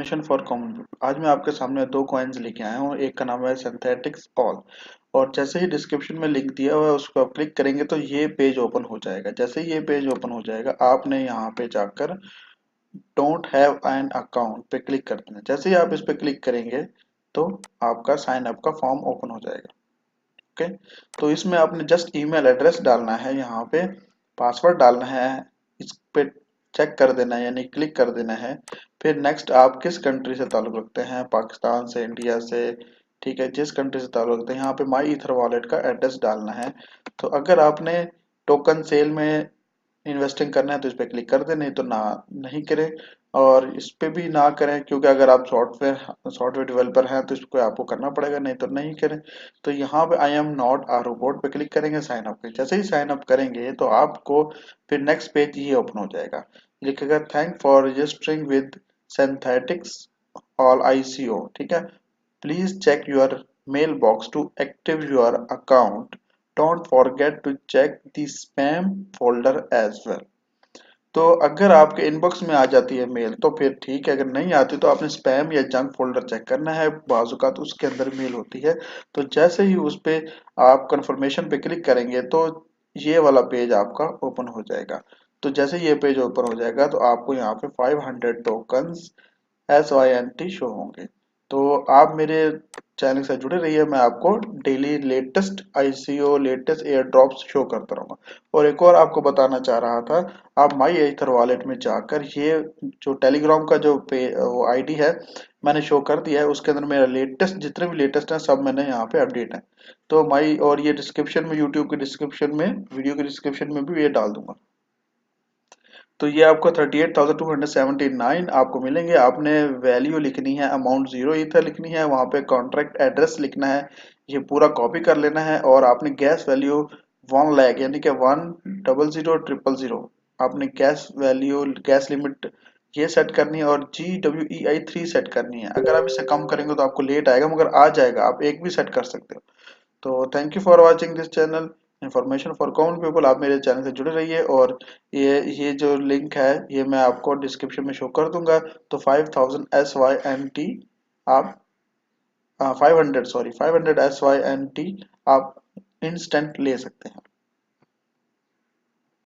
Mission for common people. आज मैं आपके सामने दो कॉइन्स लेके आया हूँ। एक का नाम है सिंथेटिक्स ऑल, और जैसे ही डिस्क्रिप्शन में लिंक दिया हुआ है उसको आप क्लिक करेंगे तो ये पेज ओपन हो जाएगा। जैसे ही ये पेज ओपन हो जाएगा आपने यहाँ पे जाकर डोंट हैव एन अकाउंट पे क्लिक कर देना। जैसे ही आप इस पे क्लिक करेंगे तो आपका साइन अप का फॉर्म ओपन हो जाएगा। ओके, तो इसमें आपने जस्ट ईमेल एड्रेस डालना है, यहाँ पे पासवर्ड डालना है, इस पे चेक कर देना है यानी क्लिक कर देना है। फिर नेक्स्ट आप किस कंट्री से ताल्लुक रखते हैं, पाकिस्तान से, इंडिया से, ठीक है, जिस कंट्री से ताल्लुक रखते हैं यहाँ पे माई ईथर वॉलेट का एड्रेस डालना है। तो अगर आपने टोकन सेल में इन्वेस्टिंग करना है तो इस पर क्लिक कर दें, नहीं तो ना नहीं करें। और इस पे भी ना करें क्योंकि अगर आप सॉफ्टवेयर डेवलपर हैं तो इसको आपको करना पड़ेगा, नहीं तो नहीं करें। तो यहाँ पे I am not a robot पे क्लिक करेंगे, साइन अप पे। जैसे ही साइन अप करेंगे तो आपको फिर नेक्स्ट पेज ये ओपन हो जाएगा, लिखेगा thank for registering with synthetics all ICO, ठीक है। Please check your mailbox to active your account. Don't forget to check the spam folder as well. तो अगर आपके इनबॉक्स में आ जाती है मेल तो फिर ठीक है, अगर नहीं आती तो आपने स्पैम या जंक फोल्डर चेक करना है, बाजुकात उसके अंदर मेल होती है। तो जैसे ही उस पे आप कंफर्मेशन पे क्लिक करेंगे तो ये वाला पेज आपका ओपन हो जाएगा। तो जैसे ये पेज ओपन हो जाएगा तो आपको यहाँ पे 500 टोकन्स SYNT शो होंगे। तो आप मेरे चैनल से जुड़े रहिए, मैं आपको daily latest ICO, latest air drops show करता रहूँगा। और एक और आपको बताना चाह रहा था, आप माई एथर वॉलेट में जाकर ये जो टेलीग्राम का जो वो ID है मैंने शो कर दिया है, उसके अंदर मेरा लेटेस्ट जितने भी लेटेस्ट हैं सब मैंने यहाँ पे अपडेट है। तो माई और ये डिस्क्रिप्शन में, यूट्यूब के डिस्क्रिप्शन में, वीडियो के डिस्क्रिप्शन में भी ये डाल दूंगा। तो ये आपको 38,279 आपको मिलेंगे। आपने वैल्यू लिखनी है, अमाउंट 0 ईथर लिखनी है, वहाँ पे कॉन्ट्रैक्ट एड्रेस लिखना है, ये पूरा कॉपी कर लेना है। और आपने गैस वैल्यू 1 लाख यानी कि 100,000 आपने गैस वैल्यू, गैस लिमिट ये सेट करनी है, और GWEI 3 सेट करनी है। अगर आप इससे कम करेंगे तो आपको लेट आएगा, मगर आ जाएगा, आप एक भी सेट कर सकते हो। तो thank you for watching this channel information for common people. आप मेरे चैनल से जुड़े रहिए, और ये जो लिंक है ये मैं आपको डिस्क्रिप्शन में शो कर दूंगा। तो 5000 SYNT आप 500 आप इंस्टेंट ले सकते हैं।